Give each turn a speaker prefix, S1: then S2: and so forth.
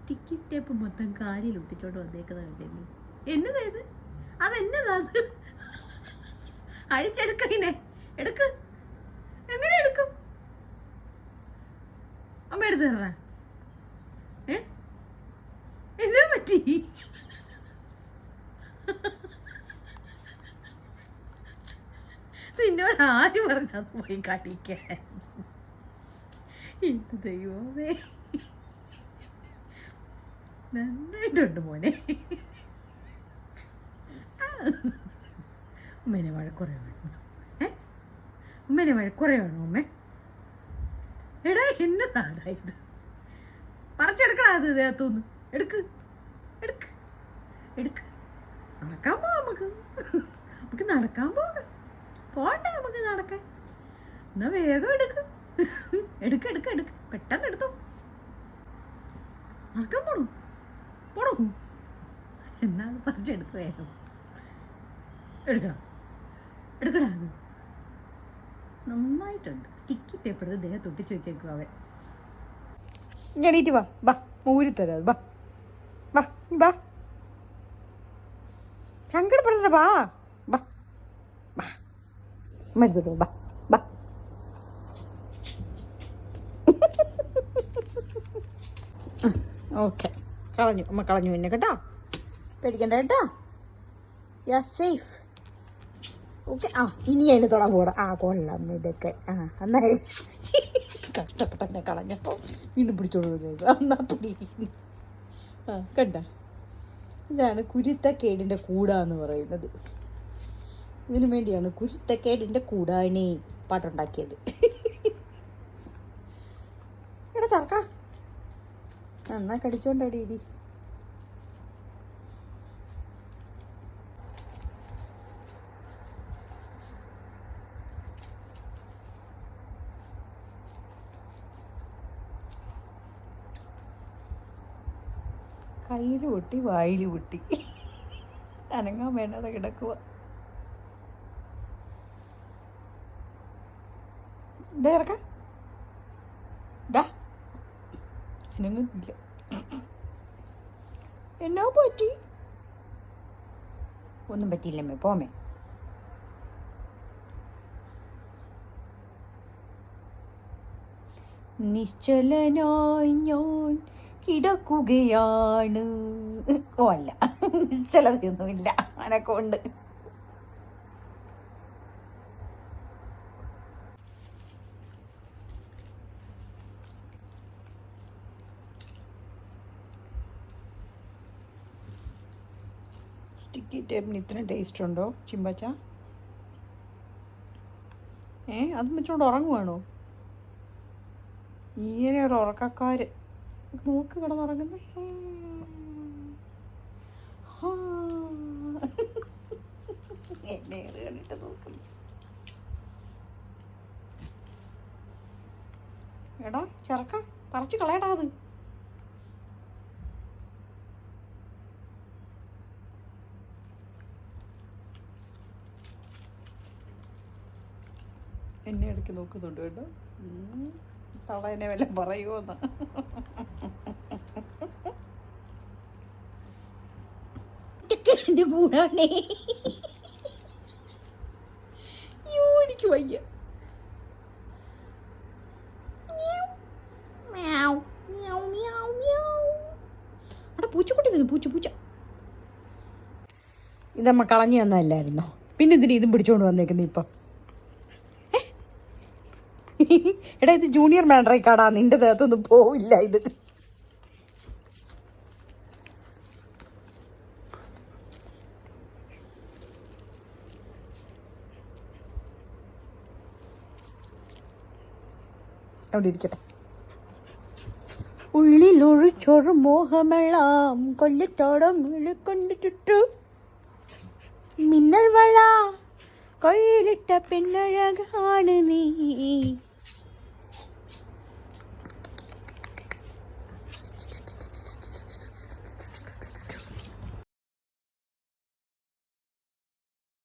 S1: Sticky step മൊത്തം കാലിൽ ഒട്ടിച്ചോണ്ട് വന്നേക്കുന്നത് കണ്ടല്ലേ. എന്നതായത് അതെന്നതാ? അത് അഴിച്ചെടുക്കനെ എടുക്ക്. എങ്ങനെ എടുക്കും? അമ്മ എടുത്ത് തരണ. എന്നാ പറ്റി? നിന്നോട് ആര് പറഞ്ഞത് പോയി കാട്ടിക്കാൻ? എന്ത് ദൈവമേ, നന്നായിട്ടുണ്ട് മോനെ. ഉമ്മേനെ വഴക്കുറേ വേണോ? ഉമ്മേനെ വഴക്കുറേ വേണോ ഉമ്മ? എടാ എന്നതാടാ ഇത്? പറിച്ചെടുക്കണ അത് ദേഹത്തുനിന്ന്. എടുക്ക് എടുക്ക് എടുക്ക്. നടക്കാൻ പോവാം നമുക്ക് നടക്കാൻ പോകാം. പോണ്ടേ നമുക്ക് നടക്കാൻ? എന്നാ വേഗം എടുക്ക് എടുക്ക് എടുക്ക് എടുക്ക്. പെട്ടെന്ന് എടുത്തോ. നടക്കാൻ പോണോ? എന്നാണ് പറിച്ചെടുക്ക് വേഗം. എടുക്കണം എടുക്കടാ. അത് നന്നായിട്ടുണ്ട്. സ്റ്റിക്കി ടേപ്പ് എടുത്ത് ദേഹത്ത് ഒട്ടിച്ച് വെച്ചേക്കും അവൻ. എണീറ്റ് വാ ഊരിത്തരാ. വാ സങ്കടപ്പെടണ്ട. വാ മരുന്നോ. വാ ഓക്കെ. അമ്മ കളഞ്ഞു പിന്നെ കേട്ടോ. പേടിക്കണ്ട കേട്ടോ. You are safe. ഓക്കെ. ഇനി അതിന് തൊടാൻ പോകണം. കൊള്ളാം ഇതൊക്കെ. എന്നാ കഷ്ടപ്പെട്ടെന്നെ കളഞ്ഞപ്പോൾ വീണ്ടും പിടിച്ചോണ്ട് എന്നാ പിടി. കണ്ട, ഇതാണ് കുരുത്തക്കേടിൻ്റെ കൂടാന്ന് പറയുന്നത്. ഇതിനു വേണ്ടിയാണ് കുരുത്തക്കേടിൻ്റെ കൂടാണേ പാട്ടുണ്ടാക്കിയത്. എടാ ചർക്ക എന്നാ കടിച്ചോണ്ടടി ഇരി. കയ്യിൽ പൊട്ടി വായിൽ പൊട്ടി അനങ്ങാൻ വേണ്ടാതെ കിടക്കുക. ഇറക്കാം അനങ്ങുന്നില്ല. എന്നാ പറ്റി? ഒന്നും പറ്റിയില്ലമ്മേ, പോമേ. നിശ്ചലനായി ഞാൻ കിടക്കുകയാണ്. അല്ല, നിശ്ചലതൊന്നുമില്ല, അനക്കൊണ്ട്. സ്റ്റിക്കി ടേപ്പിന് ഇത്രയും ടേസ്റ്റ് ഉണ്ടോ ചിമ്പച്ച? അതും വെച്ചോണ്ട് ഉറങ്ങുവാണോ? ഇങ്ങനെ ഒരു ഉറക്കക്കാര് നോക്ക് കിടന്നുറങ്ങുന്നേ. എന്നെ കണ്ടിട്ട് നോക്കുന്നു. എടാ ചെറുക്ക, പറിച്ച് കളയടാ അത്. എന്നെ ഇടയ്ക്ക് നോക്കുന്നുണ്ട് കേട്ടോ. തളേനെ വല്ല പറയുമോന്ന്. എൻ്റെ കൂടാണേ. എനിക്ക് വയ്യ. അവിടെ പൂച്ചക്കുട്ടി വന്നു. പൂച്ച ഇതമ്മ കളഞ്ഞു തന്നല്ലായിരുന്നോ? പിന്നെ ഇതിന് ഇതും പിടിച്ചോണ്ട് വന്നേക്കുന്നു ഇപ്പം. എടാ ഇത് ജൂനിയർ മാൻഡ്രൈക്കാടാ. നിന്റെ ദേഹത്തൊന്നും പോവില്ല ഇത്. അവിടെ ഇരിക്കട്ടെ. ഉള്ളിലൊഴിച്ചൊരു മോഹമെല്ലാം കൊല്ലത്തോടം വിളിക്കൊണ്ട് ചുറ്റു മിന്നൽ വള കയ്യിലിട്ട പെണ്ണഴകാണ് നീ.